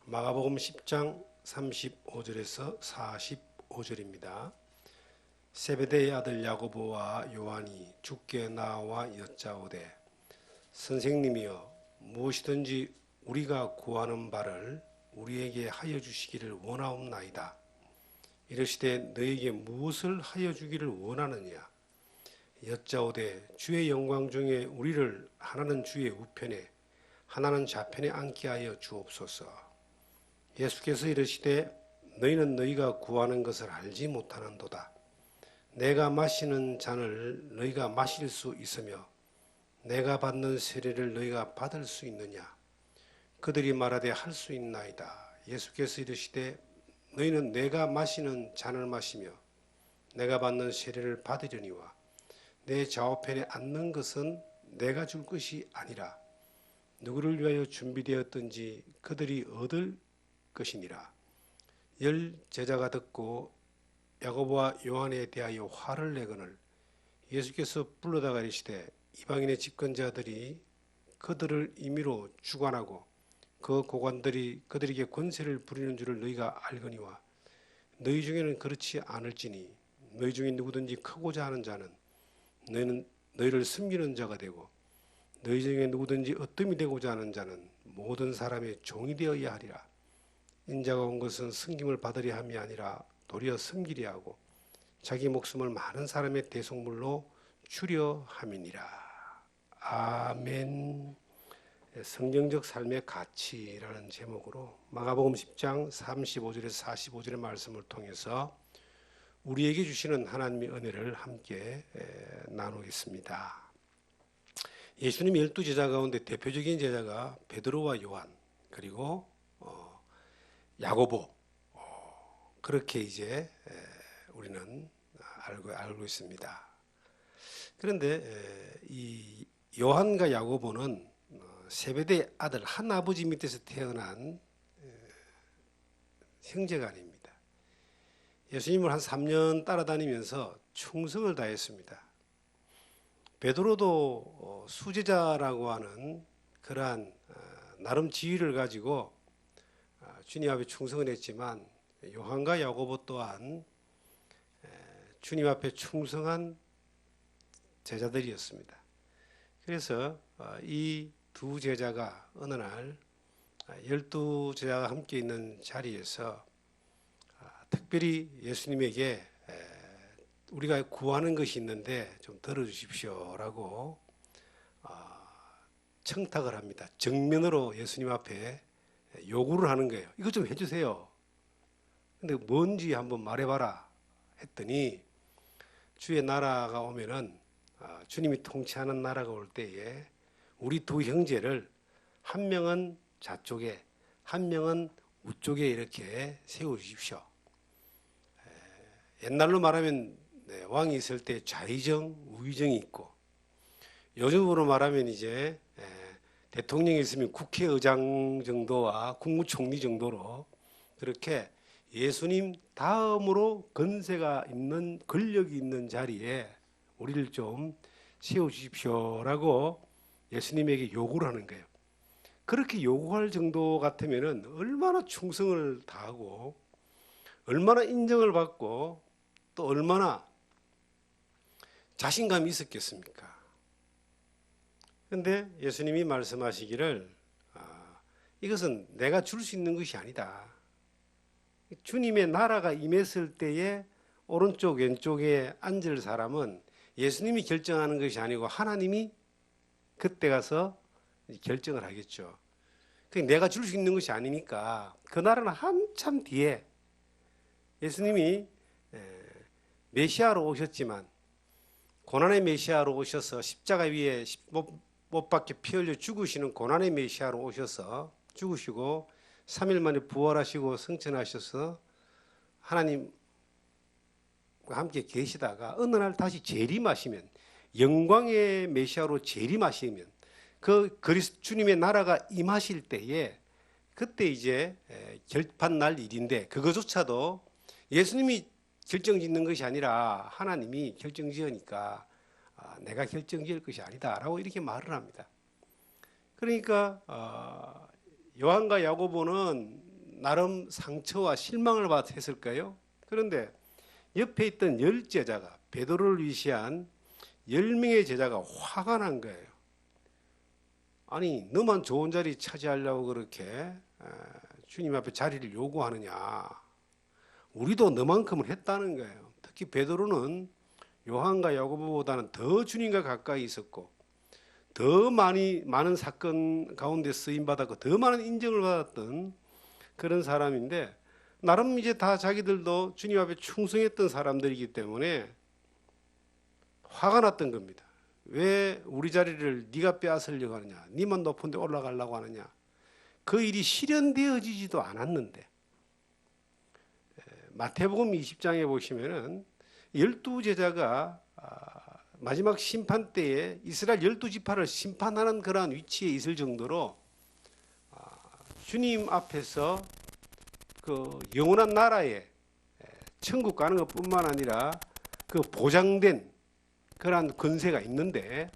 마가복음 10장 35절에서 45절입니다. 세베대의 아들 야고보와 요한이 주께 나와 여짜오되 선생님이여 무엇이든지 우리가 구하는 바를 우리에게 하여 주시기를 원하옵나이다. 이르시되 너에게 무엇을 하여 주기를 원하느냐. 여짜오되 주의 영광 중에 우리를 하나는 주의 우편에 하나는 좌편에 앉게 하여 주옵소서. 예수께서 이르시되 너희는 너희가 구하는 것을 알지 못하는도다. 내가 마시는 잔을 너희가 마실 수 있으며 내가 받는 세례를 너희가 받을 수 있느냐. 그들이 말하되 할 수 있나이다. 예수께서 이르시되 너희는 내가 마시는 잔을 마시며 내가 받는 세례를 받으려니와 내 좌우편에 앉는 것은 내가 줄 것이 아니라 누구를 위하여 준비되었든지 그들이 얻을 것이니라. 열 제자가 듣고 야고보와 요한에 대하여 화를 내거늘 예수께서 불러다가 이르시되 이방인의 집권자들이 그들을 임의로 주관하고 그 고관들이 그들에게 권세를 부리는 줄을 너희가 알거니와 너희 중에는 그렇지 않을지니 너희 중에 누구든지 크고자 하는 자는 너희를 섬기는 자가 되고 너희 중에 누구든지 어뜸이 되고자 하는 자는 모든 사람의 종이 되어야 하리라. 인자가 온 것은 섬김을 받으려 함이 아니라 도리어 섬기려 하고 자기 목숨을 많은 사람의 대속물로 주려 함이니라. 아멘. 성경적 삶의 가치라는 제목으로 마가복음 10장 35절에서 45절의 말씀을 통해서 우리에게 주시는 하나님의 은혜를 함께 나누겠습니다. 예수님 12제자 가운데 대표적인 제자가 베드로와 요한 그리고 야고보, 그렇게 이제 우리는 알고 있습니다. 그런데 이 요한과 야고보는 세베대의 아들 한 아버지 밑에서 태어난 형제가 아닙니다. 예수님을 한 3년 따라다니면서 충성을 다했습니다. 베드로도 수제자라고 하는 그러한 나름 지위를 가지고 주님 앞에 충성을 했지만 요한과 야고보 또한 주님 앞에 충성한 제자들이었습니다. 그래서 이 두 제자가 어느 날 12제자가 함께 있는 자리에서 특별히 예수님에게 우리가 구하는 것이 있는데 좀 들어주십시오라고 청탁을 합니다. 정면으로 예수님 앞에 요구를 하는 거예요. 이것 좀 해주세요. 근데 뭔지 한번 말해봐라 했더니 주의 나라가 오면은 주님이 통치하는 나라가 올 때에 우리 두 형제를 한 명은 좌쪽에 한 명은 우쪽에 이렇게 세워주십시오. 옛날로 말하면 왕이 있을 때 좌의정, 우의정이 있고 요즘으로 말하면 이제 대통령이 있으면 국회의장 정도와 국무총리 정도로 그렇게 예수님 다음으로 권세가 있는 권력이 있는 자리에 우리를 좀 세워주십시오라고 예수님에게 요구를 하는 거예요. 그렇게 요구할 정도 같으면 얼마나 충성을 다하고 얼마나 인정을 받고 또 얼마나 자신감이 있었겠습니까? 그런데 예수님이 말씀하시기를 이것은 내가 줄 수 있는 것이 아니다. 주님의 나라가 임했을 때에 오른쪽 왼쪽에 앉을 사람은 예수님이 결정하는 것이 아니고 하나님이 그때 가서 결정을 하겠죠. 내가 줄 수 있는 것이 아니니까 그 나라는 한참 뒤에 예수님이 메시아로 오셨지만 고난의 메시아로 오셔서 십자가 위에 못 박혀 피 흘려 죽으시는 고난의 메시아로 오셔서 죽으시고 3일 만에 부활하시고 승천하셔서 하나님과 함께 계시다가 어느 날 다시 재림하시면 영광의 메시아로 재림하시면 그 주님의 나라가 임하실 때에 그때 이제 결판 날 일인데 그거조차도 예수님이 결정짓는 것이 아니라 하나님이 결정지으니까 내가 결정지을 것이 아니다라고 이렇게 말을 합니다. 그러니까 요한과 야고보는 나름 상처와 실망을 받았을까요? 그런데 옆에 있던 10제자가 베드로를 위시한 10명의 제자가 화가 난 거예요. 아니 너만 좋은 자리 차지하려고 그렇게 주님 앞에 자리를 요구하느냐. 우리도 너만큼은 했다는 거예요. 특히 베드로는 요한과 야고보보다는 더 주님과 가까이 있었고 더 많은 사건 가운데 쓰임받았고 더 많은 인정을 받았던 그런 사람인데 나름 이제 다 자기들도 주님 앞에 충성했던 사람들이기 때문에 화가 났던 겁니다. 왜 우리 자리를 네가 빼앗으려고 하느냐. 네만 높은 데 올라가려고 하느냐. 그 일이 실현되어지지도 않았는데 마태복음 20장에 보시면은 12제자가 마지막 심판 때에 이스라엘 12지파를 심판하는 그러한 위치에 있을 정도로 주님 앞에서 그 영원한 나라에 천국 가는 것뿐만 아니라 그 보장된 그러한 권세가 있는데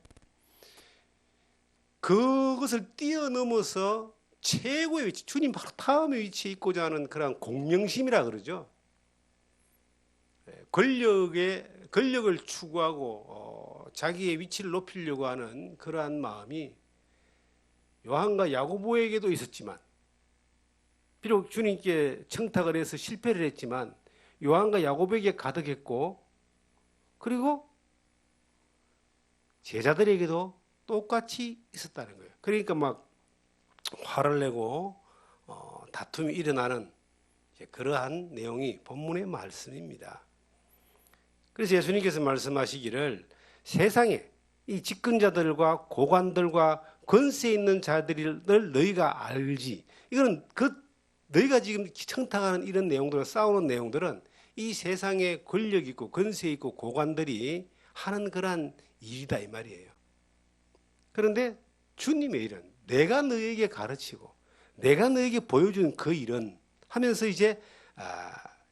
그것을 뛰어넘어서 최고의 위치, 주님 바로 다음의 위치에 있고자 하는 그러한 공명심이라 그러죠. 권력을 추구하고 자기의 위치를 높이려고 하는 그러한 마음이 요한과 야고보에게도 있었지만 비록 주님께 청탁을 해서 실패를 했지만 요한과 야고보에게 가득했고 그리고 제자들에게도 똑같이 있었다는 거예요. 그러니까 막 화를 내고 다툼이 일어나는 그러한 내용이 본문의 말씀입니다. 그래서 예수님께서 말씀하시기를 세상에 이 집권자들과 고관들과 권세 있는 자들을 너희가 알지. 이거는 너희가 지금 청탁하는 이런 내용들을 싸우는 내용들은 이 세상에 권력 있고 권세 있고 고관들이 하는 그러한 일이다 이 말이에요. 그런데 주님의 일은 내가 너희에게 가르치고 내가 너희에게 보여준 그 일은 하면서 이제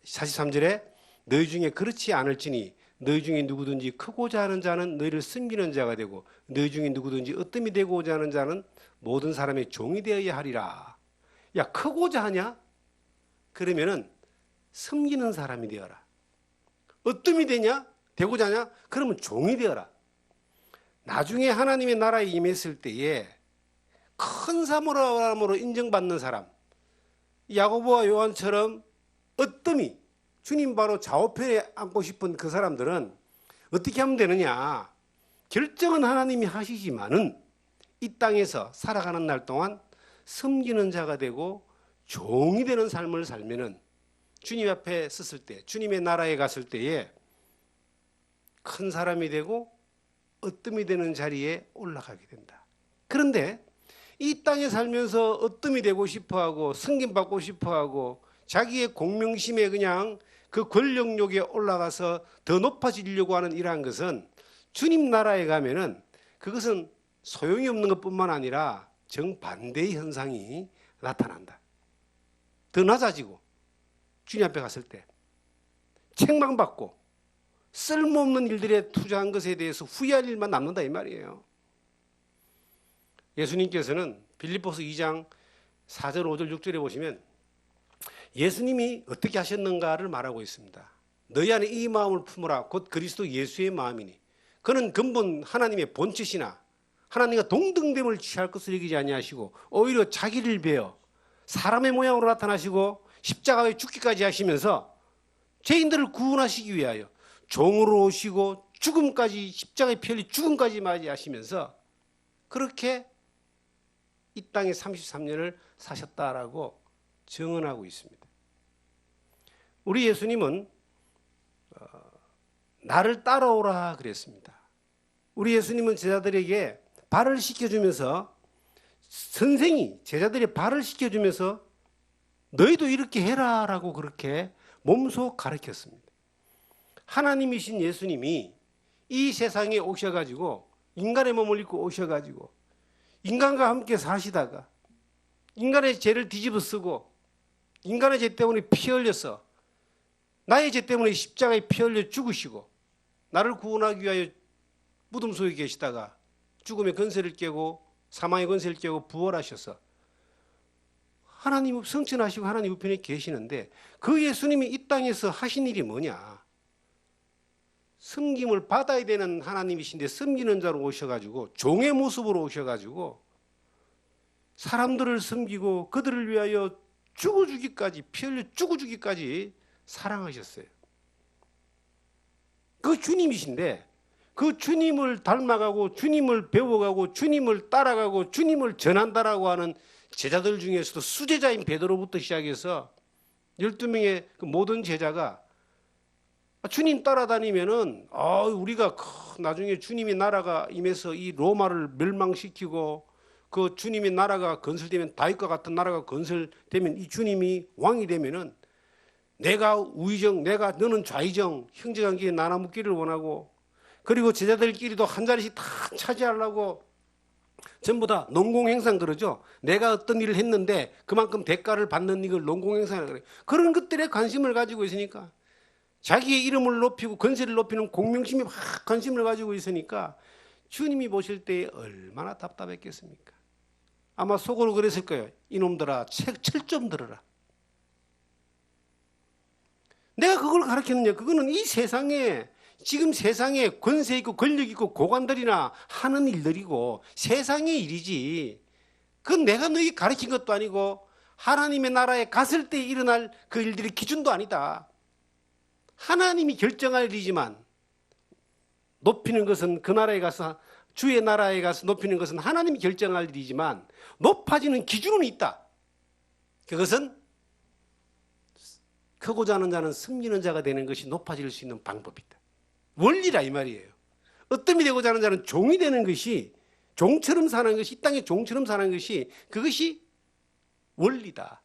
43절에 너희 중에 그렇지 않을지니 너희 중에 누구든지 크고자 하는 자는 너희를 섬기는 자가 되고 너희 중에 누구든지 으뜸이 되고자 하는 자는 모든 사람의 종이 되어야 하리라. 야 크고자 하냐? 그러면은 섬기는 사람이 되어라. 으뜸이 되냐? 되고자 하냐? 그러면 종이 되어라. 나중에 하나님의 나라에 임했을 때에 큰 사람으로 인정받는 사람 야고보와 요한처럼 으뜸이 주님 바로 좌우편에 앉고 싶은 그 사람들은 어떻게 하면 되느냐. 결정은 하나님이 하시지만은 이 땅에서 살아가는 날 동안 섬기는 자가 되고 종이 되는 삶을 살면은 주님 앞에 섰을 때 주님의 나라에 갔을 때에 큰 사람이 되고 으뜸이 되는 자리에 올라가게 된다. 그런데 이 땅에 살면서 으뜸이 되고 싶어하고 승진받고 싶어하고 자기의 공명심에 그냥 그 권력욕에 올라가서 더 높아지려고 하는 이러한 것은 주님 나라에 가면은 그것은 소용이 없는 것뿐만 아니라 정반대의 현상이 나타난다. 더 낮아지고 주님 앞에 갔을 때 책망받고 쓸모없는 일들에 투자한 것에 대해서 후회할 일만 남는다 이 말이에요. 예수님께서는 빌립보서 2장 4절 5절 6절에 보시면 예수님이 어떻게 하셨는가를 말하고 있습니다. 너희 안에 이 마음을 품으라 곧 그리스도 예수의 마음이니 그는 근본 하나님의 본체시나 하나님과 동등됨을 취할 것을 여기지 아니하시고 오히려 자기를 베어 사람의 모양으로 나타나시고 십자가에 죽기까지 하시면서 죄인들을 구원하시기 위하여 종으로 오시고 죽음까지 십자가에 피 흘려 죽음까지 맞이하시면서 그렇게 이 땅에 33년을 사셨다라고 증언하고 있습니다. 우리 예수님은 나를 따라오라 그랬습니다. 우리 예수님은 제자들에게 발을 씻겨주면서 선생이 제자들의 발을 씻겨주면서 너희도 이렇게 해라라고 그렇게 몸소 가르쳤습니다. 하나님이신 예수님이 이 세상에 오셔가지고 인간의 몸을 입고 오셔가지고 인간과 함께 사시다가 인간의 죄를 뒤집어 쓰고 인간의 죄 때문에 피 흘려서 나의 죄 때문에 십자가에 피 흘려 죽으시고 나를 구원하기 위하여 무덤 속에 계시다가 죽음의 권세를 깨고 사망의 권세를 깨고 부활하셔서 하나님 성천하시고 하나님 우편에 계시는데 그 예수님이 이 땅에서 하신 일이 뭐냐? 섬김을 받아야 되는 하나님이신데 섬기는 자로 오셔가지고 종의 모습으로 오셔가지고 사람들을 섬기고 그들을 위하여 죽어주기까지, 피 흘려 죽어주기까지 사랑하셨어요. 그 주님이신데 그 주님을 닮아가고 주님을 배워가고 주님을 따라가고 주님을 전한다라고 하는 제자들 중에서도 수제자인 베드로부터 시작해서 12명의 그 모든 제자가 주님 따라다니면은 우리가 나중에 주님의 나라가 임해서 이 로마를 멸망시키고 그 주님의 나라가 건설되면 다윗과 같은 나라가 건설되면 이 주님이 왕이 되면은 내가 우의정, 너는 좌의정, 형제관계에 나눠먹기를 원하고 그리고 제자들끼리도 한 자리씩 다 차지하려고 전부 다 농공행상 그러죠. 내가 어떤 일을 했는데 그만큼 대가를 받는 이걸 농공행상이라고 그래요. 그런 것들에 관심을 가지고 있으니까 자기의 이름을 높이고 권세를 높이는 공명심에 막 관심을 가지고 있으니까 주님이 보실 때 얼마나 답답했겠습니까? 아마 속으로 그랬을 거예요. 이놈들아 책 좀 들어라. 내가 그걸 가르쳤느냐? 그거는 이 세상에 지금 세상에 권세 있고 권력 있고 고관들이나 하는 일들이고 세상의 일이지. 그건 내가 너희 가르친 것도 아니고 하나님의 나라에 갔을 때 일어날 그 일들의 기준도 아니다. 하나님이 결정할 일이지만 높이는 것은 그 나라에 가서 주의 나라에 가서 높이는 것은 하나님이 결정할 일이지만 높아지는 기준은 있다. 그것은 크고자 하는 자는 섬기는 자가 되는 것이 높아질 수 있는 방법이다. 원리라 이 말이에요. 어떤 이 되고자 하는 자는 종이 되는 것이 종처럼 사는 것이 이 땅에 종처럼 사는 것이 그것이 원리다.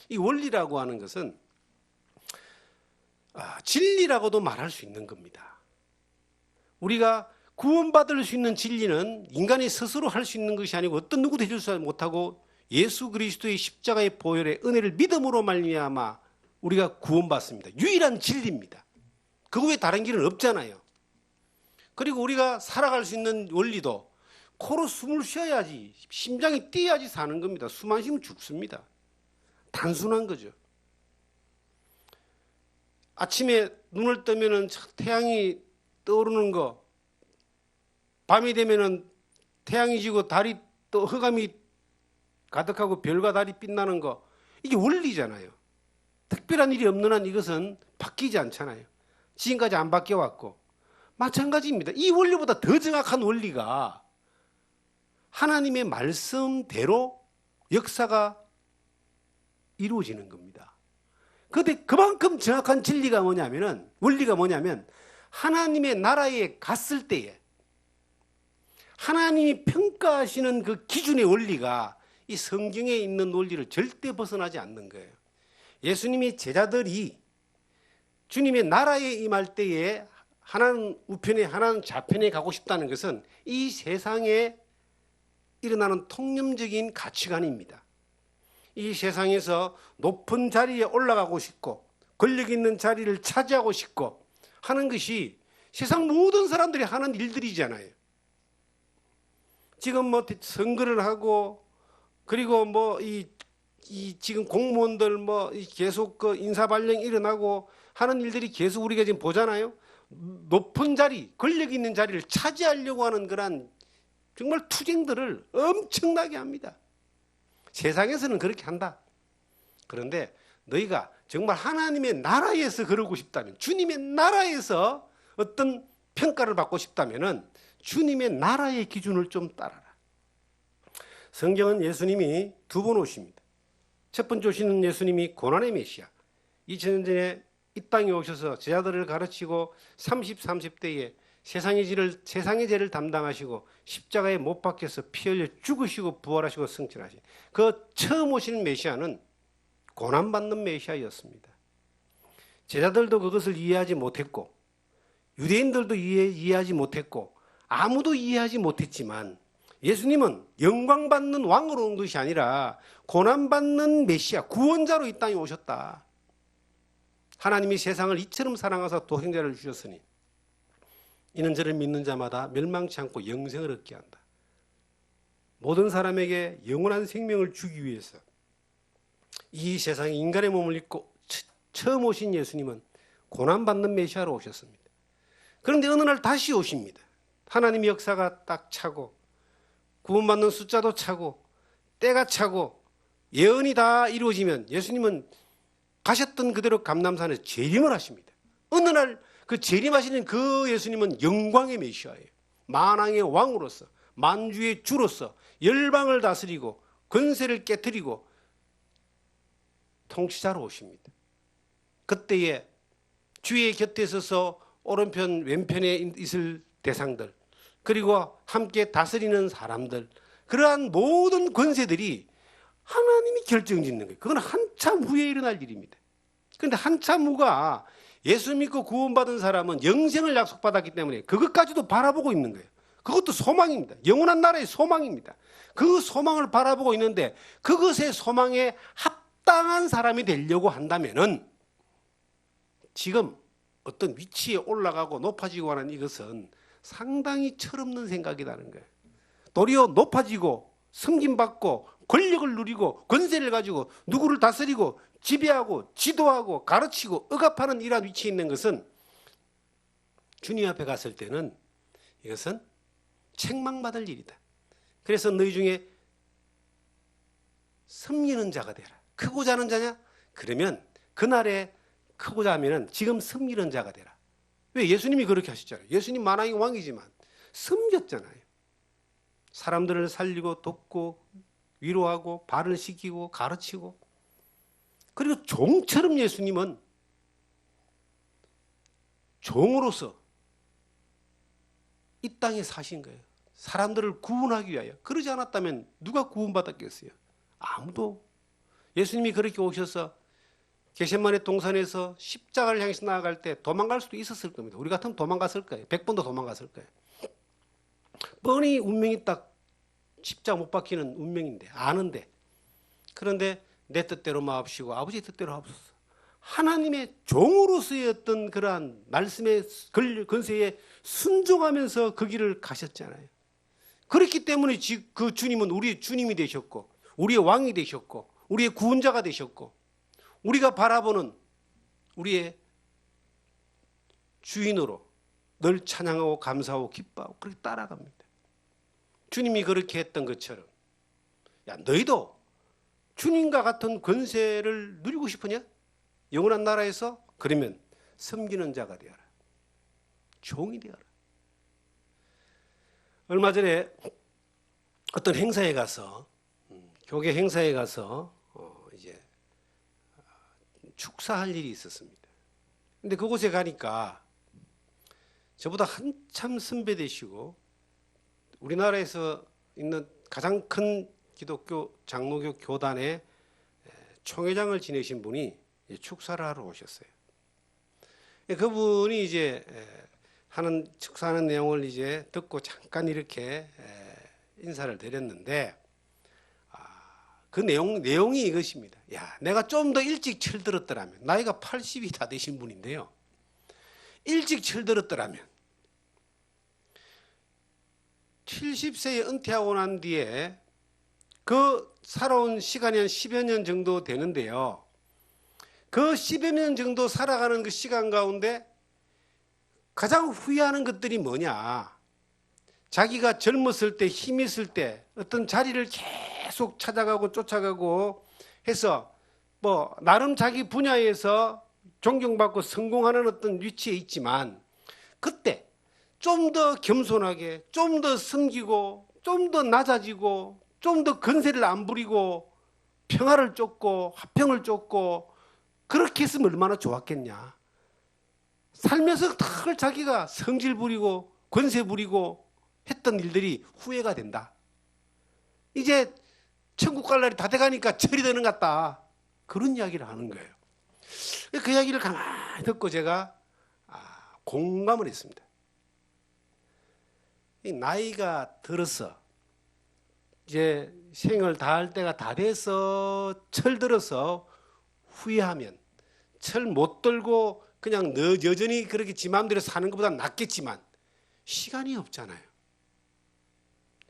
이 원리라고 하는 것은 진리라고도 말할 수 있는 겁니다. 우리가 구원받을 수 있는 진리는 인간이 스스로 할 수 있는 것이 아니고 어떤 누구도 해줄 수 못하고 예수 그리스도의 십자가의 보혈의 은혜를 믿음으로 말미암아 우리가 구원받습니다. 유일한 진리입니다. 그 외에 다른 길은 없잖아요. 그리고 우리가 살아갈 수 있는 원리도 코로 숨을 쉬어야지 심장이 뛰어야지 사는 겁니다. 숨 안 쉬면 죽습니다. 단순한 거죠. 아침에 눈을 뜨면은 태양이 떠오르는 거, 밤이 되면은 태양이 지고 달이 또 흑암이 가득하고 별과 달이 빛나는 거, 이게 원리잖아요. 특별한 일이 없는 한 이것은 바뀌지 않잖아요. 지금까지 안 바뀌어왔고 마찬가지입니다. 이 원리보다 더 정확한 원리가 하나님의 말씀대로 역사가 이루어지는 겁니다. 그런데 그만큼 정확한 진리가 뭐냐면은 원리가 뭐냐면 하나님의 나라에 갔을 때에 하나님이 평가하시는 그 기준의 원리가 이 성경에 있는 원리를 절대 벗어나지 않는 거예요. 예수님이 제자들이 주님의 나라에 임할 때에 하나는 우편에 하나는 좌편에 가고 싶다는 것은 이 세상에 일어나는 통념적인 가치관입니다. 이 세상에서 높은 자리에 올라가고 싶고 권력 있는 자리를 차지하고 싶고 하는 것이 세상 모든 사람들이 하는 일들이잖아요. 지금 뭐 선거를 하고 그리고 뭐 이 지금 공무원들 뭐 계속 그 인사 발령이 일어나고 하는 일들이 계속 우리가 지금 보잖아요. 높은 자리, 권력 있는 자리를 차지하려고 하는 그런 정말 투쟁들을 엄청나게 합니다. 세상에서는 그렇게 한다. 그런데 너희가 정말 하나님의 나라에서 그러고 싶다면, 주님의 나라에서 어떤 평가를 받고 싶다면은 주님의 나라의 기준을 좀 따라라. 성경은 예수님이 두 번 오십니다. 첫 번째 오시는 예수님이 고난의 메시아. 2000년 전에 이 땅에 오셔서 제자들을 가르치고 30대에 세상의 죄를 담당하시고 십자가에 못 박혀서 피 흘려 죽으시고 부활하시고 승천하신 그 처음 오시는 메시아는 고난받는 메시아였습니다. 제자들도 그것을 이해하지 못했고 유대인들도 이해하지 못했고 아무도 이해하지 못했지만 예수님은 영광받는 왕으로 온 것이 아니라 고난받는 메시아, 구원자로 이 땅에 오셨다. 하나님이 세상을 이처럼 사랑하사 독생자를 주셨으니 이는 저를 믿는 자마다 멸망치 않고 영생을 얻게 한다. 모든 사람에게 영원한 생명을 주기 위해서 이 세상에 인간의 몸을 입고 처음 오신 예수님은 고난받는 메시아로 오셨습니다. 그런데 어느 날 다시 오십니다. 하나님의 역사가 딱 차고 구원받는 숫자도 차고 때가 차고 예언이 다 이루어지면 예수님은 가셨던 그대로 감람산에서 재림을 하십니다. 어느 날 그 재림하시는 그 예수님은 영광의 메시아예요. 만왕의 왕으로서 만주의 주로서 열방을 다스리고 권세를 깨뜨리고 통치자로 오십니다. 그때에 주의 곁에 서서 오른편 왼편에 있을 대상들 그리고 함께 다스리는 사람들 그러한 모든 권세들이 하나님이 결정짓는 거예요. 그건 한참 후에 일어날 일입니다. 그런데 한참 후가 예수 믿고 구원받은 사람은 영생을 약속받았기 때문에 그것까지도 바라보고 있는 거예요. 그것도 소망입니다. 영원한 나라의 소망입니다. 그 소망을 바라보고 있는데 그것의 소망에 합당한 사람이 되려고 한다면은 지금 어떤 위치에 올라가고 높아지고 하는 이것은 상당히 철없는 생각이라는 거예요. 도리어 높아지고 승진받고 권력을 누리고 권세를 가지고 누구를 다스리고 지배하고 지도하고 가르치고 억압하는 이러한 위치에 있는 것은 주님 앞에 갔을 때는 이것은 책망받을 일이다. 그래서 너희 중에 섬기는 자가 되라. 크고자 하는 자냐? 그러면 그날에 크고자 하면은 지금 섬기는 자가 되라. 왜? 예수님이 그렇게 하셨잖아요. 예수님 만왕의 왕이지만 섬겼잖아요. 사람들을 살리고 돕고 위로하고 발을 씻기고 가르치고 그리고 종처럼 예수님은 종으로서 이 땅에 사신 거예요. 사람들을 구원하기 위하여. 그러지 않았다면 누가 구원받았겠어요? 아무도. 예수님이 그렇게 오셔서 겟세마네 동산에서 십자가를 향해서 나아갈 때 도망갈 수도 있었을 겁니다. 우리 같으면 도망갔을 거예요. 100번도 도망갔을 거예요. 뻔히 운명이 딱 십자가 못 박히는 운명인데 아는데 그런데 내 뜻대로 마옵시고 아버지의 뜻대로 하옵소서. 하나님의 종으로서의 어떤 그러한 말씀의 권세에 순종하면서 그 길을 가셨잖아요. 그렇기 때문에 그 주님은 우리의 주님이 되셨고 우리의 왕이 되셨고 우리의 구원자가 되셨고 우리가 바라보는 우리의 주인으로 늘 찬양하고 감사하고 기뻐하고 그렇게 따라갑니다. 주님이 그렇게 했던 것처럼 야 너희도 주님과 같은 권세를 누리고 싶으냐? 영원한 나라에서? 그러면 섬기는 자가 되어라. 종이 되어라. 얼마 전에 어떤 행사에 가서 교회 행사에 가서 이제 축사할 일이 있었습니다. 근데 그곳에 가니까 저보다 한참 선배 되시고 우리나라에서 있는 가장 큰 기독교 장로교 교단의 총회장을 지내신 분이 축사를 하러 오셨어요. 그분이 이제 하는 축사하는 내용을 이제 듣고 잠깐 이렇게 인사를 드렸는데 그 내용이 이것입니다. 야, 내가 좀 더 일찍 철들었더라면 나이가 80이 다 되신 분인데요. 일찍 철들었더라면 70세에 은퇴하고 난 뒤에 그 살아온 시간이 한 10여 년 정도 되는데요. 그 10여 년 정도 살아가는 그 시간 가운데 가장 후회하는 것들이 뭐냐. 자기가 젊었을 때 힘 있을 때 어떤 자리를 계속 찾아가고 쫓아가고 해서 뭐 나름 자기 분야에서 존경받고 성공하는 어떤 위치에 있지만 그때 좀 더 겸손하게 좀 더 섬기고 좀 더 낮아지고 좀 더 건세를 안 부리고 평화를 쫓고 화평을 쫓고 그렇게 했으면 얼마나 좋았겠냐. 살면서 다 자기가 성질 부리고 권세 부리고 했던 일들이 후회가 된다. 이제 천국 갈 날이 다 돼가니까 철이 되는 것 같다. 그런 이야기를 하는 거예요. 그 이야기를 가만히 듣고 제가 공감을 했습니다. 나이가 들어서 이제 생을 다할 때가 다 돼서 철들어서 후회하면 철 못 들고 그냥 여전히 그렇게 지 마음대로 사는 것보다 낫겠지만 시간이 없잖아요.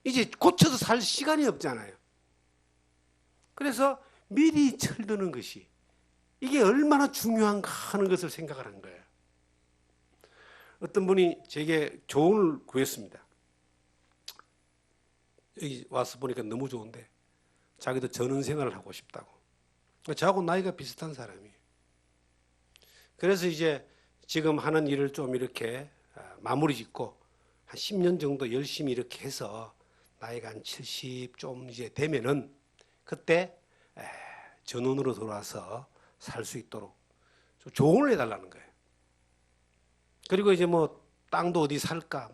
이제 고쳐서 살 시간이 없잖아요. 그래서 미리 철드는 것이 이게 얼마나 중요한가 하는 것을 생각을 한 거예요. 어떤 분이 제게 조언을 구했습니다. 여기 와서 보니까 너무 좋은데 자기도 전원생활을 하고 싶다고. 저하고 나이가 비슷한 사람이에요. 그래서 이제 지금 하는 일을 좀 이렇게 마무리 짓고 한 10년 정도 열심히 이렇게 해서 나이가 한 70 좀 이제 되면은 그때 전원으로 돌아와서 살 수 있도록 좀 조언을 해달라는 거예요. 그리고 이제 뭐 땅도 어디 살까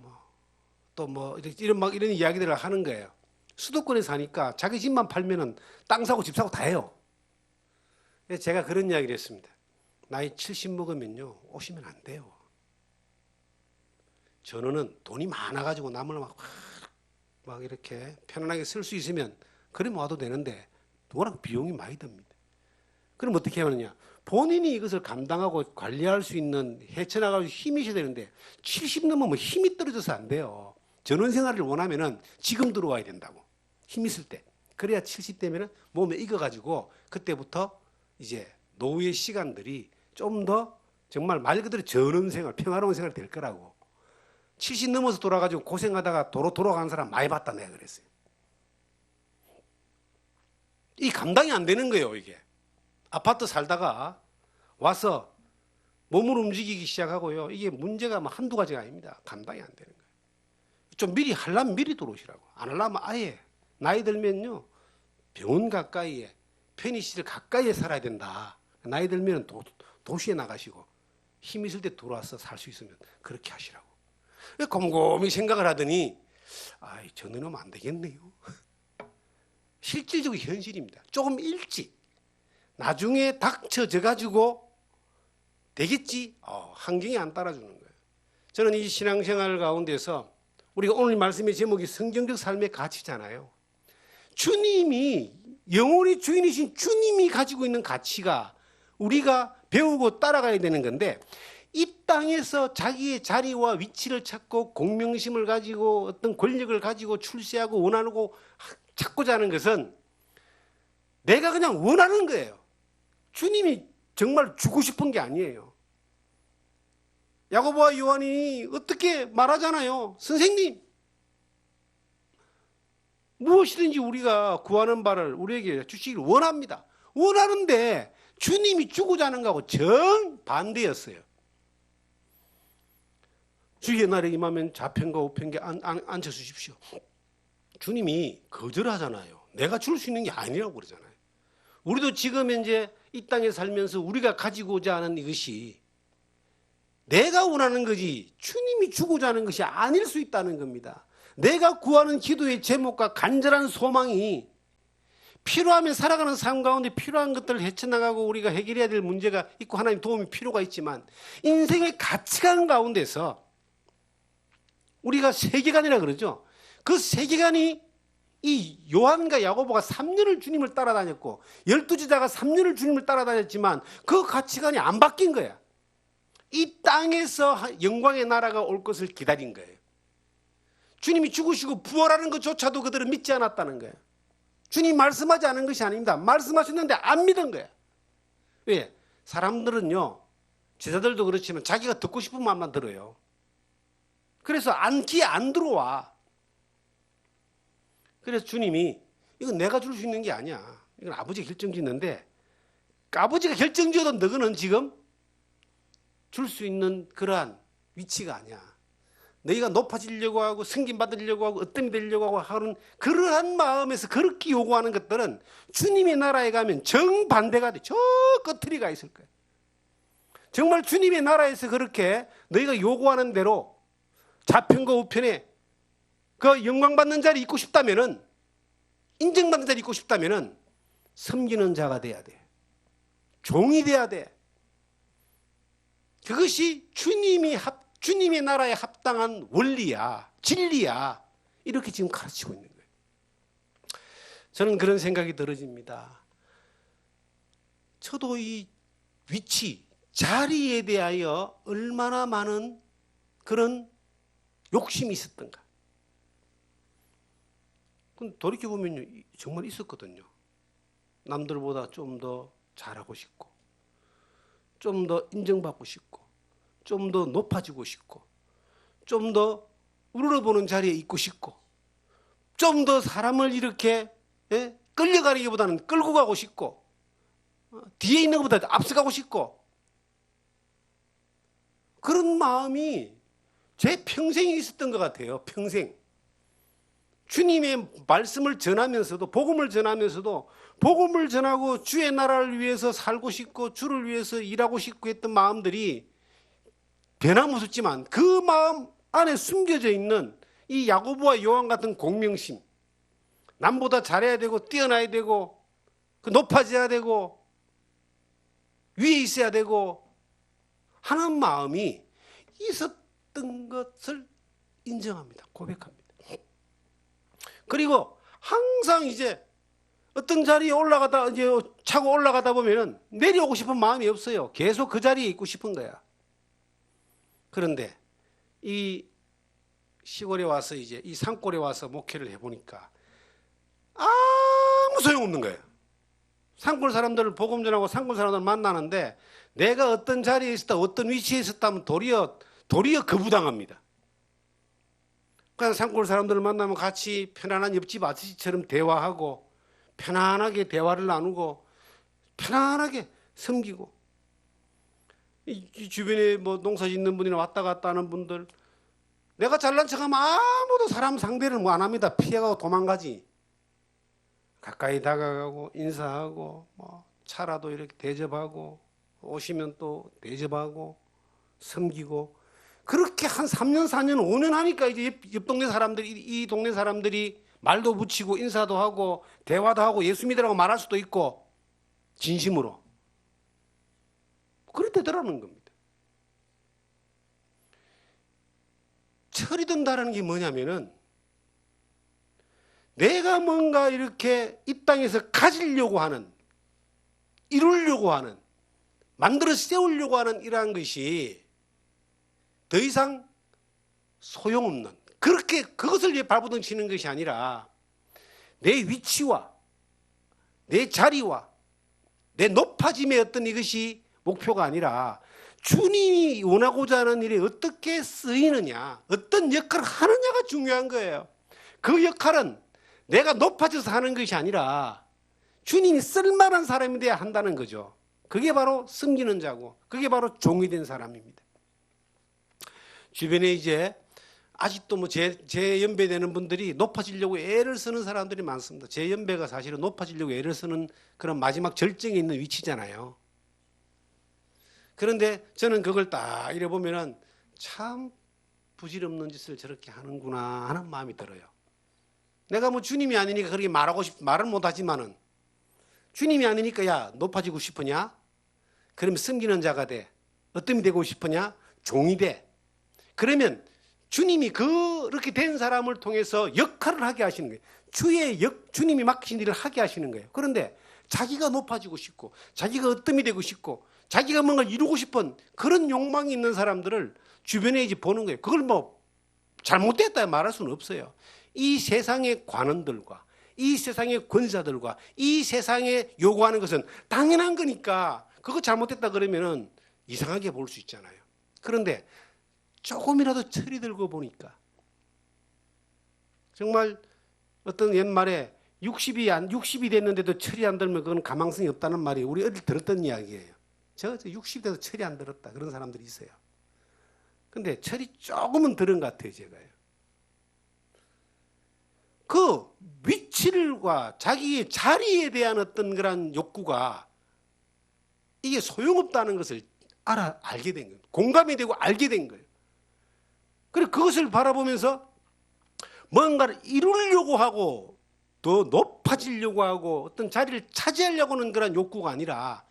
또 뭐 이런 이야기들을 하는 거예요. 수도권에 사니까 자기 집만 팔면은 땅 사고 집 사고 다 해요. 그래서 제가 그런 이야기를 했습니다. 나이 70 먹으면요 오시면 안 돼요. 전원은 돈이 많아가지고 남을 막 이렇게 편안하게 쓸 수 있으면 그러면 와도 되는데 워낙 비용이 많이 듭니다. 그럼 어떻게 하느냐? 본인이 이것을 감당하고 관리할 수 있는 헤쳐나갈 힘이 있어야 되는데 70 넘으면 힘이 떨어져서 안 돼요. 전원 생활을 원하면은 지금 들어와야 된다고. 힘 있을 때. 그래야 70 되면은 몸에 익어가지고 그때부터 이제 노후의 시간들이 좀 더 정말 말 그대로 전원 생활, 평화로운 생활이 될 거라고. 70 넘어서 돌아가지고 고생하다가 도로 돌아가는 사람 많이 봤다 내가 그랬어요. 이 감당이 안 되는 거예요, 이게. 아파트 살다가 와서 몸을 움직이기 시작하고요. 이게 문제가 한두 가지가 아닙니다. 감당이 안 되는 거예요. 좀 미리 하려면 미리 들어오시라고. 안 하려면 아예 나이 들면요. 병원 가까이에 편의시설 가까이에 살아야 된다. 나이 들면 도시에 나가시고 힘 있을 때 들어와서 살 수 있으면 그렇게 하시라고. 곰곰이 생각을 하더니 저는 하면 안 되겠네요. 실질적으로 현실입니다. 조금 일찍 나중에 닥쳐져 가지고 되겠지? 환경이 안 따라주는 거예요. 저는 이 신앙생활 가운데서 우리가 오늘 말씀의 제목이 성경적 삶의 가치잖아요. 주님이 영원히 주인이신 주님이 가지고 있는 가치가 우리가 배우고 따라가야 되는 건데 이 땅에서 자기의 자리와 위치를 찾고 공명심을 가지고 어떤 권력을 가지고 출세하고 원하고 찾고자 하는 것은 내가 그냥 원하는 거예요. 주님이 정말 주고 싶은 게 아니에요. 야고보와 요한이 어떻게 말하잖아요. 선생님, 무엇이든지 우리가 구하는 바를 우리에게 주시기를 원합니다. 원하는데 주님이 주고자 하는 거하고 정반대였어요. 주의 날에 임하면 좌편과 우편께 앉혀주십시오. 주님이 거절하잖아요. 내가 줄 수 있는 게 아니라고 그러잖아요. 우리도 지금 현재 이 땅에 살면서 우리가 가지고자 하는 이것이 내가 원하는 거지 주님이 주고자 하는 것이 아닐 수 있다는 겁니다. 내가 구하는 기도의 제목과 간절한 소망이 필요하면 살아가는 삶 가운데 필요한 것들을 헤쳐나가고 우리가 해결해야 될 문제가 있고 하나님 도움이 필요가 있지만 인생의 가치관 가운데서 우리가 세계관이라 그러죠. 그 세계관이 이 요한과 야고보가 3년을 주님을 따라다녔고 12제자가 3년을 주님을 따라다녔지만 그 가치관이 안 바뀐 거야. 이 땅에서 영광의 나라가 올 것을 기다린 거예요. 주님이 죽으시고 부활하는 것조차도 그들은 믿지 않았다는 거예요. 주님 말씀하지 않은 것이 아닙니다. 말씀하셨는데 안 믿은 거예요. 왜? 사람들은요, 제자들도 그렇지만 자기가 듣고 싶은 말만 들어요. 그래서 귀에 안 들어와. 그래서 주님이 이건 내가 줄 수 있는 게 아니야. 이건 아버지가 결정짓는데 아버지가 결정지어도 너희는 지금 줄 수 있는 그러한 위치가 아니야. 너희가 높아지려고 하고 승진 받으려고 하고 어뜸이 되려고 하고 하는 그러한 마음에서 그렇게 요구하는 것들은 주님의 나라에 가면 정반대가 돼. 저 끝들이 가 있을 거야. 정말 주님의 나라에서 그렇게 너희가 요구하는 대로 좌편과 우편에 그 영광받는 자리 있고 싶다면은 인정받는 자리 있고 싶다면은 섬기는 자가 돼야 돼. 종이 돼야 돼. 그것이 주님의 나라에 합당한 원리야, 진리야. 이렇게 지금 가르치고 있는 거예요. 저는 그런 생각이 들어집니다. 저도 이 위치, 자리에 대하여 얼마나 많은 그런 욕심이 있었던가. 근데 돌이켜보면 정말 있었거든요. 남들보다 좀 더 잘하고 싶고, 좀 더 인정받고 싶고, 좀 더 높아지고 싶고, 좀 더 우러러보는 자리에 있고 싶고, 좀 더 사람을 이렇게 끌려가기보다는 끌고 가고 싶고, 뒤에 있는 것보다 앞서가고 싶고, 그런 마음이 제 평생에 있었던 것 같아요. 평생. 주님의 말씀을 전하면서도, 복음을 전하면서도, 복음을 전하고 주의 나라를 위해서 살고 싶고 주를 위해서 일하고 싶고 했던 마음들이 변화무섭지만 그 마음 안에 숨겨져 있는 이 야고보와 요한 같은 공명심, 남보다 잘해야 되고 뛰어나야 되고 높아져야 되고 위에 있어야 되고 하는 마음이 있었던 것을 인정합니다. 고백합니다. 그리고 항상 이제 어떤 자리에 올라가다 이제 차고 올라가다 보면은 내려오고 싶은 마음이 없어요. 계속 그 자리에 있고 싶은 거야. 그런데 이 시골에 와서 이제 이 산골에 와서 목회를 해보니까 아무 소용없는 거예요. 산골 사람들을 복음 전하고 산골 사람들을 만나는데 내가 어떤 자리에 있었다, 어떤 위치에 있었다면 도리어 거부당합니다. 그냥 산골 사람들을 만나면 같이 편안한 옆집 아저씨처럼 대화하고 편안하게 대화를 나누고 편안하게 섬기고 이 주변에 뭐 농사 짓는 분이나 왔다 갔다 하는 분들 내가 잘난 척하면 아무도 사람 상대를 뭐 안 합니다. 피해가고 도망가지. 가까이 다가가고 인사하고 뭐 차라도 이렇게 대접하고 오시면 또 대접하고 섬기고 그렇게 한 3년 4년 5년 하니까 이제 옆 동네 사람들이 이 동네 사람들이 말도 붙이고 인사도 하고 대화도 하고 예수 믿으라고 말할 수도 있고 진심으로 그렇다더라는 겁니다. 철이 든다는 게 뭐냐면은 내가 뭔가 이렇게 이 땅에서 가지려고 하는 이루려고 하는 만들어 세우려고 하는 이러한 것이 더 이상 소용없는 그렇게 그것을 위해 발버둥 치는 것이 아니라 내 위치와 내 자리와 내 높아짐의 어떤 이것이 목표가 아니라 주님이 원하고자 하는 일에 어떻게 쓰이느냐 어떤 역할을 하느냐가 중요한 거예요. 그 역할은 내가 높아져서 하는 것이 아니라 주님이 쓸만한 사람이 돼야 한다는 거죠. 그게 바로 섬기는 자고 그게 바로 종이 된 사람입니다. 주변에 이제 아직도 뭐 제 연배 되는 분들이 높아지려고 애를 쓰는 사람들이 많습니다. 제 연배가 사실은 높아지려고 애를 쓰는 그런 마지막 절정에 있는 위치잖아요. 그런데 저는 그걸 딱 이래 보면은 참 부질없는 짓을 저렇게 하는구나 하는 마음이 들어요. 내가 뭐 주님이 아니니까 그렇게 말은 못하지만은 주님이 아니니까 야 높아지고 싶으냐? 그러면 섬기는 자가 돼. 어떤 되고 싶으냐? 종이 돼. 그러면 주님이 그렇게 된 사람을 통해서 역할을 하게 하시는 거예요. 주님이 맡기신 일을 하게 하시는 거예요. 그런데 자기가 높아지고 싶고 자기가 어뜸이 되고 싶고 자기가 뭔가 이루고 싶은 그런 욕망이 있는 사람들을 주변에 이제 보는 거예요. 그걸 뭐 잘못됐다 말할 수는 없어요. 이 세상의 관원들과 이 세상의 권사들과 이 세상에 요구하는 것은 당연한 거니까 그거 잘못됐다 그러면은 이상하게 볼 수 있잖아요. 그런데 조금이라도 철이 들고 보니까 정말 어떤 옛말에 60이 됐는데도 철이 안 들면 그건 가망성이 없다는 말이 우리 어릴 들었던 이야기예요. 저 60이 돼도 철이 안 들었다 그런 사람들이 있어요. 근데 철이 조금은 들은 것 같아요. 제가요. 그 위치를과 자기의 자리에 대한 어떤 그런 욕구가 이게 소용없다는 것을 알게 된 거예요. 공감이 되고 알게 된 거예요. 그리고 그것을 바라보면서 뭔가를 이루려고 하고 더 높아지려고 하고 어떤 자리를 차지하려고 하는 그런 욕구가 아니라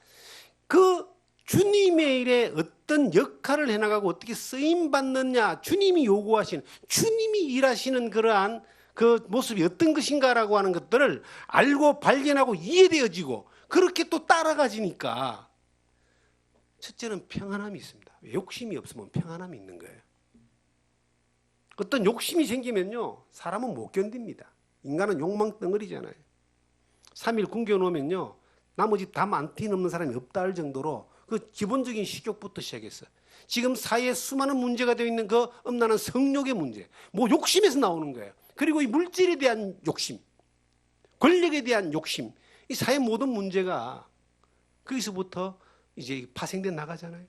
그 주님의 일에 어떤 역할을 해나가고 어떻게 쓰임받느냐 주님이 요구하시는 주님이 일하시는 그러한 그 모습이 어떤 것인가라고 하는 것들을 알고 발견하고 이해되어지고 그렇게 또 따라가지니까 첫째는 평안함이 있습니다. 욕심이 없으면 평안함이 있는 거예요. 어떤 욕심이 생기면요 사람은 못 견딥니다. 인간은 욕망 덩어리잖아요. 3일 굶겨 놓으면요 나머지 담 안 뛰는 사람이 없다 할 정도로 그 기본적인 식욕부터 시작했어. 지금 사회에 수많은 문제가 되어 있는 그 엄난한 성욕의 문제, 뭐 욕심에서 나오는 거예요. 그리고 이 물질에 대한 욕심, 권력에 대한 욕심, 이 사회 모든 문제가 거기서부터 이제 파생돼 나가잖아요.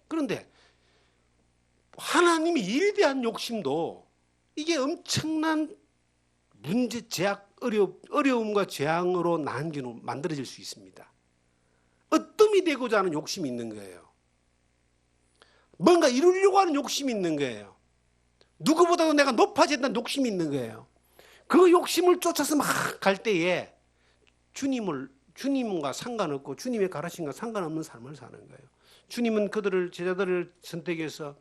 그런데 하나님의 일에 대한 욕심도 이게 엄청난 문제, 제약, 어려움과 재앙으로 나뉘어 만들어질 수 있습니다. 으뜸이 되고자 하는 욕심이 있는 거예요. 뭔가 이루려고 하는 욕심이 있는 거예요. 누구보다도 내가 높아진다는 욕심이 있는 거예요. 그 욕심을 쫓아서 막 갈 때에 주님과 상관없고 주님의 가르침과 상관없는 삶을 사는 거예요. 주님은 제자들을 선택해서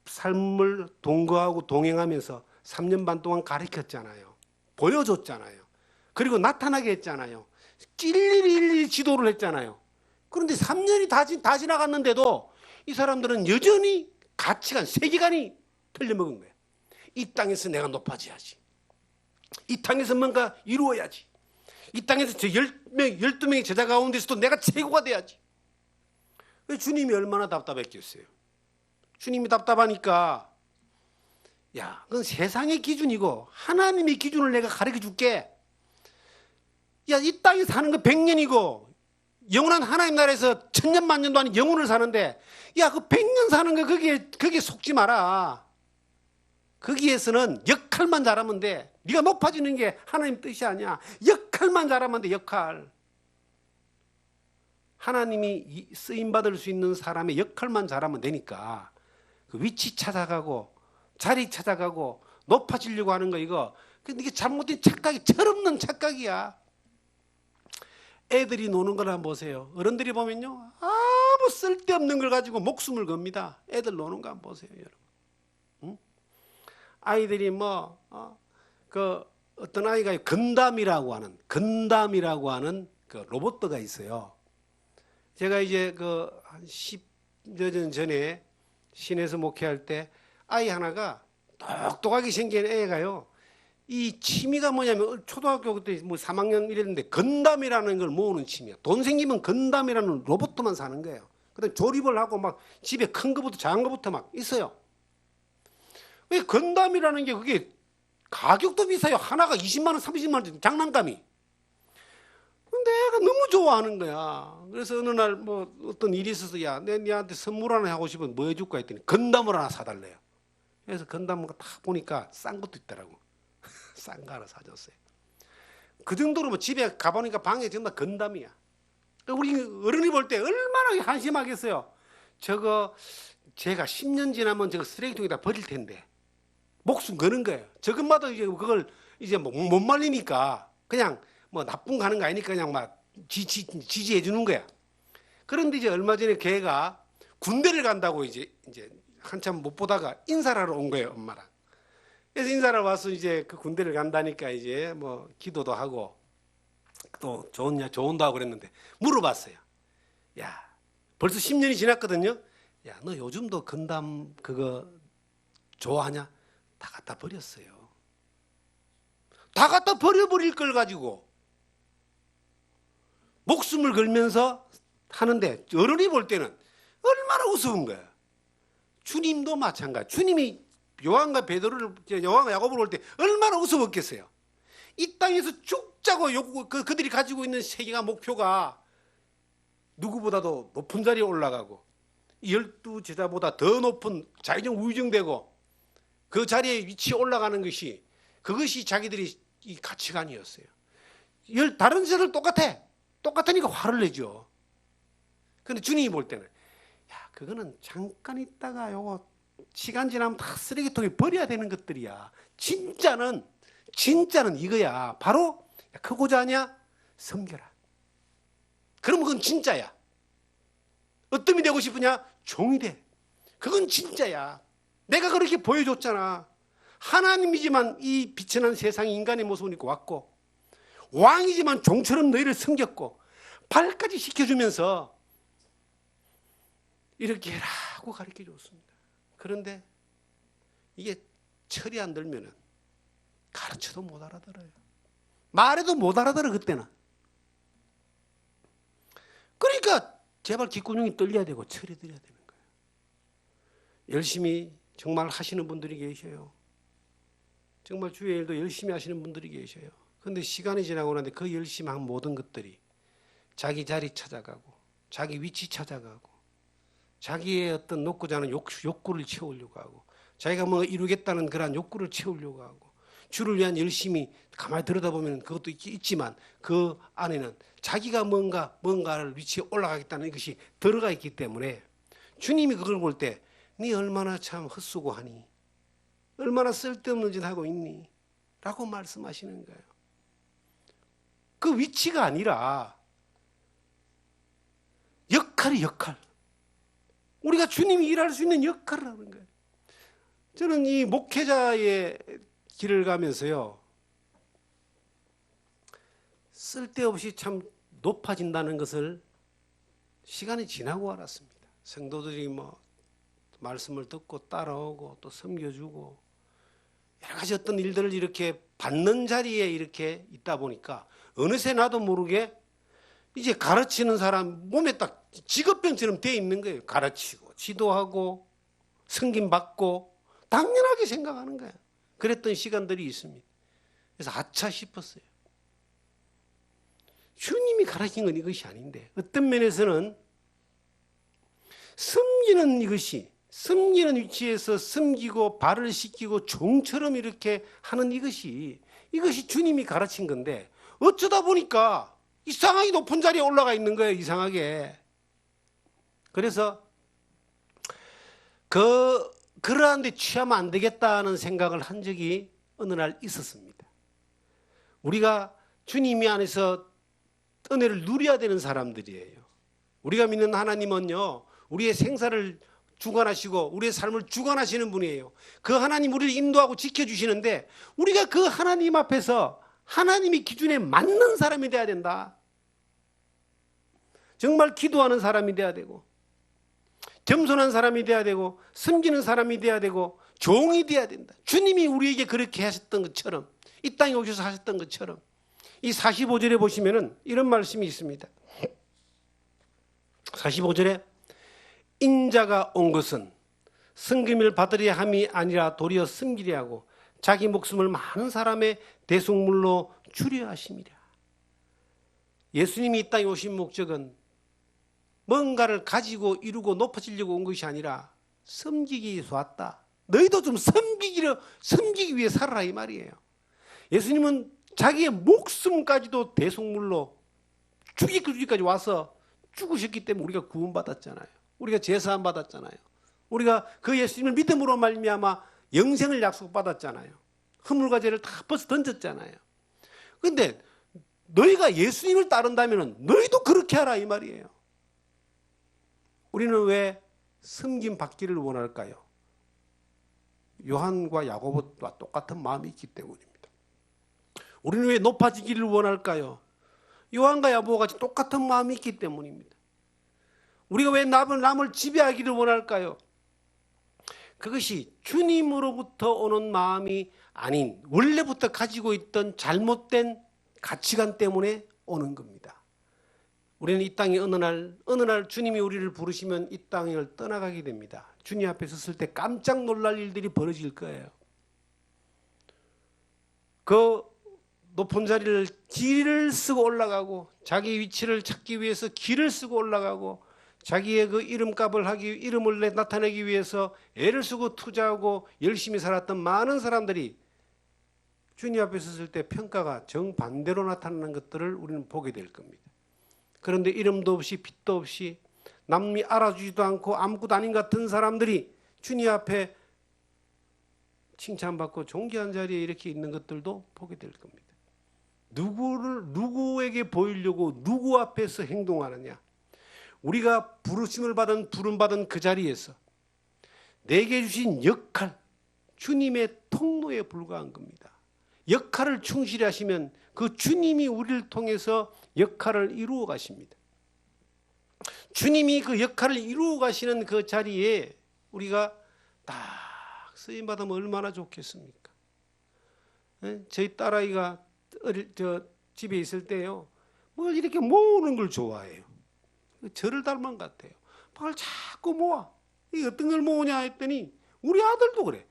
삶을 동거하고 동행하면서 3년 반 동안 가르쳤잖아요. 보여줬잖아요. 그리고 나타나게 했잖아요. 일일이 지도를 했잖아요. 그런데 3년이 다 지나갔는데도 이 사람들은 여전히 가치관, 세계관이 틀려먹은 거예요. 이 땅에서 내가 높아져야지. 이 땅에서 뭔가 이루어야지. 이 땅에서 12명의 제자 가운데서도 내가 최고가 돼야지. 주님이 얼마나 답답했겠어요. 주님이 답답하니까 야, 그건 세상의 기준이고 하나님의 기준을 내가 가르쳐 줄게. 야, 이 땅에 사는 거 100년이고 영원한 하나님 나라에서 천년 만년도 아닌 영혼을 사는데 야, 그 100년 사는 거 거기에 속지 마라. 거기에서는 역할만 잘하면 돼. 네가 높아지는 게 하나님 뜻이 아니야. 역할만 잘하면 돼, 역할. 하나님이 쓰임받을 수 있는 사람의 역할만 잘하면 되니까 그 위치 찾아가고 자리 찾아가고 높아지려고 하는 거 이거 근데 이게 잘못된 착각이 철없는 착각이야. 애들이 노는 걸 한번 보세요. 어른들이 보면요 아무 쓸데없는 걸 가지고 목숨을 겁니다. 애들 노는 거 한번 보세요, 여러분. 응? 아이들이 어떤 아이가 건담이라고 하는 그 로봇가 있어요. 제가 이제 한 10여 년 전에 시내에서 목회할 때 아이 하나가 똑똑하게 생긴 애가요. 이 취미가 뭐냐면 초등학교 그때 뭐 3학년 이랬는데 건담이라는 걸 모으는 취미야. 돈 생기면 건담이라는 로봇만 사는 거예요. 그다음 조립을 하고 막 집에 큰 거부터 작은 거부터 막 있어요. 왜 건담이라는 게 그게 가격도 비싸요. 하나가 20만 원, 30만 원 장난감이. 내가 너무 좋아하는 거야. 그래서 어느 날 뭐 어떤 일이 있어서 야, 내한테 선물 하나 하고 싶으면 뭐 해줄까 했더니 건담을 하나 사달래요. 그래서 건담을 딱 보니까 싼 것도 있더라고. 싼 거 하나 사줬어요. 그 정도로 뭐 집에 가보니까 방에 정말 건담이야. 우리 어른이 볼 때 얼마나 한심하겠어요. 저거 제가 10년 지나면 저거 쓰레기통에다 버릴 텐데 목숨 거는 거예요. 저것마다 이제 그걸 이제 뭐 못 말리니까 그냥 뭐 나쁜 거 하는 거 아니니까 그냥 막 지지해 주는 거야. 그런데 이제 얼마 전에 걔가 군대를 간다고 이제 한참 못 보다가 인사를 하러 온 거예요, 엄마랑. 그래서 인사를 와서 이제 그 군대를 간다니까 이제 뭐 기도도 하고 또 좋은다 하고 그랬는데 물어봤어요. 야, 벌써 10년이 지났거든요. 야, 너 요즘도 건담 그거 좋아하냐? 다 갖다 버렸어요. 다 갖다 버려버릴 걸 가지고 목숨을 걸면서 하는데 어른이 볼 때는 얼마나 우스운 거야. 주님도 마찬가지. 주님이 요한과 야고보를 볼 때 얼마나 우스웠겠어요. 이 땅에서 죽자고 그들이 가지고 있는 세계가 목표가 누구보다도 높은 자리에 올라가고 12 제자보다 더 높은 자기적 우유정되고 그 자리에 위치에 올라가는 것이 그것이 자기들이 이 가치관이었어요. 다른 제자들 똑같으니까 화를 내죠. 그런데 주님이 볼 때는 야, 그거는 잠깐 있다가 요거 시간 지나면 다 쓰레기통에 버려야 되는 것들이야. 진짜는 이거야. 바로 크고자 하냐? 섬겨라. 그러면 그건 진짜야. 어떤 이 되고 싶으냐? 종이 돼. 그건 진짜야. 내가 그렇게 보여줬잖아. 하나님이지만 이 빛이 난 세상에 인간의 모습을 입고 왔고 왕이지만 종처럼 너희를 섬겼고 발까지 시켜주면서 이렇게 해라고 가르쳐 줬습니다. 그런데 이게 철이 안 들면은 가르쳐도 못 알아들어요. 말해도 못 알아들어 그때는. 제발 귓구녕이 떨려야 되고 철이 들어야 되는 거예요. 열심히 정말 하시는 분들이 계셔요. 정말 주의 일도 열심히 하시는 분들이 계셔요. 그런데 시간이 지나고 나는데 그 열심히 한 모든 것들이 자기 자리 찾아가고 자기 위치 찾아가고 자기의 어떤 놓고자 하는 욕구를 채우려고 하고 자기가 뭐 이루겠다는 그런 욕구를 채우려고 하고 주를 위한 열심히 가만히 들여다보면 그것도 있지만 그 안에는 자기가 뭔가를 위치에 올라가겠다는 것이 들어가 있기 때문에 주님이 그걸 볼 때 네 얼마나 참 헛수고하니 얼마나 쓸데없는 짓 하고 있니? 라고 말씀하시는 거예요. 그 위치가 아니라 역할이 역할. 우리가 주님이 일할 수 있는 역할을 하는 거예요. 저는 이 목회자의 길을 가면서요. 쓸데없이 참 높아진다는 것을 시간이 지나고 알았습니다. 성도들이 뭐 말씀을 듣고 따라오고 또 섬겨주고 여러 가지 어떤 일들을 이렇게 받는 자리에 이렇게 있다 보니까 어느새 나도 모르게 이제 가르치는 사람 몸에 딱 직업병처럼 돼 있는 거예요. 가르치고 지도하고 섬김받고 당연하게 생각하는 거예요. 그랬던 시간들이 있습니다. 그래서 아차 싶었어요. 주님이 가르친 건 이것이 아닌데 어떤 면에서는 섬기는 위치에서 섬기고 발을 씻기고 종처럼 이렇게 하는 이것이 주님이 가르친 건데 어쩌다 보니까 이상하게 높은 자리에 올라가 있는 거예요. 이상하게. 그래서 그러한 데 취하면 안 되겠다는 생각을 한 적이 어느 날 있었습니다. 우리가 주님이 안에서 은혜를 누려야 되는 사람들이에요. 우리가 믿는 하나님은요, 우리의 생사를 주관하시고 우리의 삶을 주관하시는 분이에요. 그 하나님 우리를 인도하고 지켜주시는데 우리가 그 하나님 앞에서 하나님의 기준에 맞는 사람이 돼야 된다. 정말 기도하는 사람이 돼야 되고 겸손한 사람이 돼야 되고 섬기는 사람이 돼야 되고 종이 돼야 된다. 주님이 우리에게 그렇게 하셨던 것처럼 이 땅에 오셔서 하셨던 것처럼 이 45절에 보시면은 이런 말씀이 있습니다. 45절에 인자가 온 것은 섬김을 받으려 함이 아니라 도리어 섬기려 하고 자기 목숨을 많은 사람의 대속물로 주려 하심이라. 예수님이 이 땅에 오신 목적은 뭔가를 가지고 이루고 높아지려고 온 것이 아니라 섬기기 위해서 왔다. 너희도 좀 섬기기 위해 살아라 이 말이에요. 예수님은 자기의 목숨까지도 대속물로 죽이기까지 와서 죽으셨기 때문에 우리가 구원받았잖아요. 우리가 제사함 받았잖아요. 우리가 그 예수님을 믿음으로 말미암아 영생을 약속받았잖아요. 허물과 죄를 다 벗어 던졌잖아요. 그런데 너희가 예수님을 따른다면 너희도 그렇게 하라 이 말이에요. 우리는 왜 섬김 받기를 원할까요? 요한과 야고보와 똑같은 마음이 있기 때문입니다. 우리는 왜 높아지기를 원할까요? 요한과 야고보와 같이 똑같은 마음이 있기 때문입니다. 우리가 왜 남을 지배하기를 원할까요? 그것이 주님으로부터 오는 마음이 아닌 원래부터 가지고 있던 잘못된 가치관 때문에 오는 겁니다. 우리는 이 땅에 어느 날 주님이 우리를 부르시면 이 땅을 떠나가게 됩니다. 주님 앞에 섰을 때 깜짝 놀랄 일들이 벌어질 거예요. 그 높은 자리를 길을 쓰고 올라가고 자기 위치를 찾기 위해서 길을 쓰고 올라가고 자기의 그 이름을 나타내기 위해서 애를 쓰고 투자하고 열심히 살았던 많은 사람들이 주님 앞에 섰을 때 평가가 정반대로 나타나는 것들을 우리는 보게 될 겁니다. 그런데 이름도 없이 빛도 없이 남이 알아주지도 않고 아무것도 아닌 같은 사람들이 주님 앞에 칭찬받고 존귀한 자리에 이렇게 있는 것들도 보게 될 겁니다. 누구에게 보이려고 누구 앞에서 행동하느냐? 우리가 부름받은 그 자리에서 내게 주신 역할, 주님의 통로에 불과한 겁니다. 역할을 충실히 하시면 그 주님이 우리를 통해서 역할을 이루어 가십니다. 주님이 그 역할을 이루어 가시는 그 자리에 우리가 딱 쓰임받으면 얼마나 좋겠습니까? 저희 딸아이가 집에 있을 때요, 뭘 이렇게 모으는 걸 좋아해요. 저를 닮은 것 같아요. 그걸 자꾸 모아. 이 어떤 걸 모으냐 했더니 우리 아들도 그래.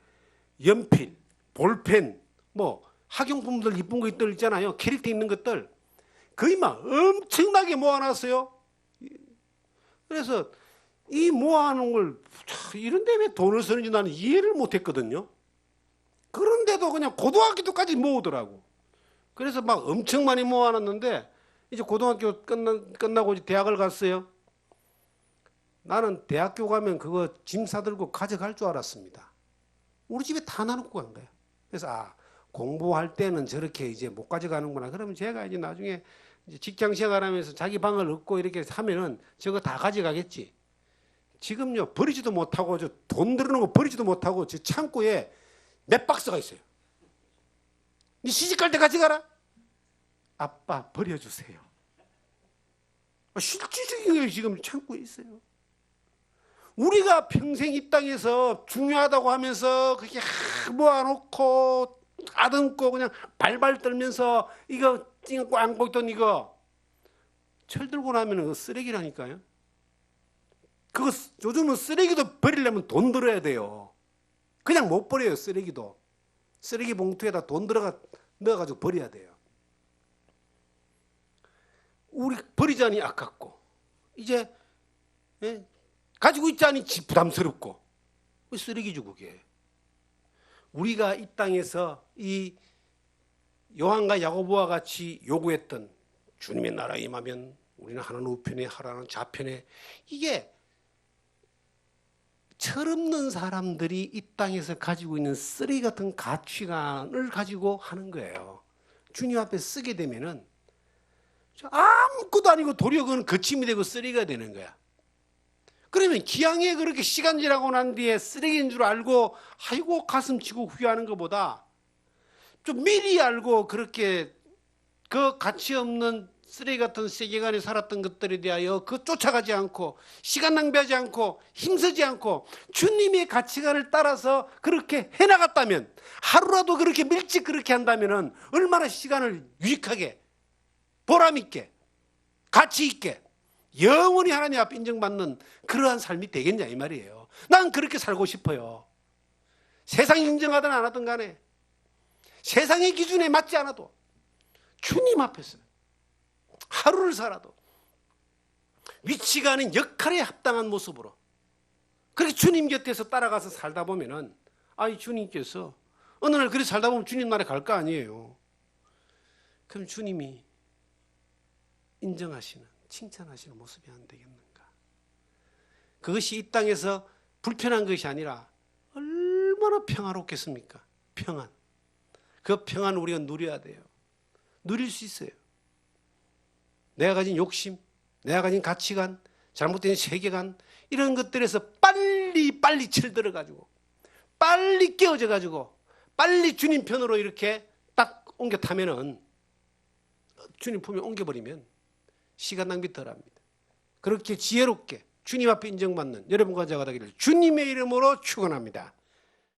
연필, 볼펜, 뭐 학용품들 이쁜 것들 있잖아요. 캐릭터 있는 것들 거의 막 엄청나게 모아놨어요. 그래서 이 모아놓은 걸 이런데 왜 돈을 쓰는지 나는 이해를 못했거든요. 그런데도 그냥 고등학교까지 모으더라고. 그래서 막 엄청 많이 모아놨는데 이제 고등학교 끝나고 이제 대학을 갔어요. 나는 대학교 가면 그거 짐 싸들고 가져갈 줄 알았습니다. 우리 집에 다 나눠놓고 간 거야. 그래서 공부할 때는 저렇게 이제 못 가져가는구나. 그러면 제가 이제 나중에 이제 직장 생활하면서 자기 방을 얻고 이렇게 하면은 저거 다 가져가겠지. 지금요 버리지도 못하고 저 돈 들어놓은 거 버리지도 못하고 저 창고에 몇 박스가 있어요. 네 시집갈 때 가져가라. 아빠 버려주세요. 실질적인 게 지금 창고에 있어요. 우리가 평생 이 땅에서 중요하다고 하면서 그렇게 모아놓고 다듬고 그냥 발발 떨면서 이거 안고 있던 이거 철 들고 나면 그거 쓰레기라니까요. 그거 요즘은 쓰레기도 버리려면 돈 들어야 돼요. 그냥 못 버려요. 쓰레기도. 쓰레기 봉투에다 돈 넣어가지고 버려야 돼요. 우리 버리자니 아깝고 이제 가지고 있자니 부담스럽고 쓰레기죠 그게. 우리가 이 땅에서 이 요한과 야고보와 같이 요구했던 주님의 나라 임하면 우리는 하나는 우편에 하나는 좌편에, 이게 철없는 사람들이 이 땅에서 가지고 있는 쓰레기 같은 가치관을 가지고 하는 거예요. 주님 앞에 쓰게 되면은 아무것도 아니고 도리어 그건 거침이 되고 쓰레기가 되는 거야. 그러면 기왕에 그렇게 시간 지나고 난 뒤에 쓰레기인 줄 알고 아이고 가슴 치고 후회하는 것보다 좀 미리 알고 그렇게 그 가치 없는 쓰레기 같은 세계관에 살았던 것들에 대하여 그 쫓아가지 않고 시간 낭비하지 않고 힘쓰지 않고 주님의 가치관을 따라서 그렇게 해나갔다면, 하루라도 그렇게 일찍 그렇게 한다면 얼마나 시간을 유익하게 보람 있게 가치 있게 영원히 하나님 앞에 인정받는 그러한 삶이 되겠냐 이 말이에요. 난 그렇게 살고 싶어요. 세상이 인정하든 안 하든 간에 세상의 기준에 맞지 않아도 주님 앞에서 하루를 살아도 위치가 아닌 역할에 합당한 모습으로 그렇게 주님 곁에서 따라가서 살다 보면은 주님께서 어느 날 그렇게 살다 보면 주님 나라에 갈 거 아니에요. 그럼 주님이 인정하시는, 칭찬하시는 모습이 안 되겠는가? 그것이 이 땅에서 불편한 것이 아니라 얼마나 평화롭겠습니까? 평안. 그 평안을 우리가 누려야 돼요. 누릴 수 있어요. 내가 가진 욕심, 내가 가진 가치관, 잘못된 세계관, 이런 것들에서 빨리 철들어가지고 빨리 깨어져가지고 빨리 주님 편으로 이렇게 딱 옮겨 타면은, 주님 품에 옮겨버리면 시간 낭비 덜합니다. 그렇게 지혜롭게 주님 앞에 인정받는 여러분과 제가 되기를 주님의 이름으로 축원합니다.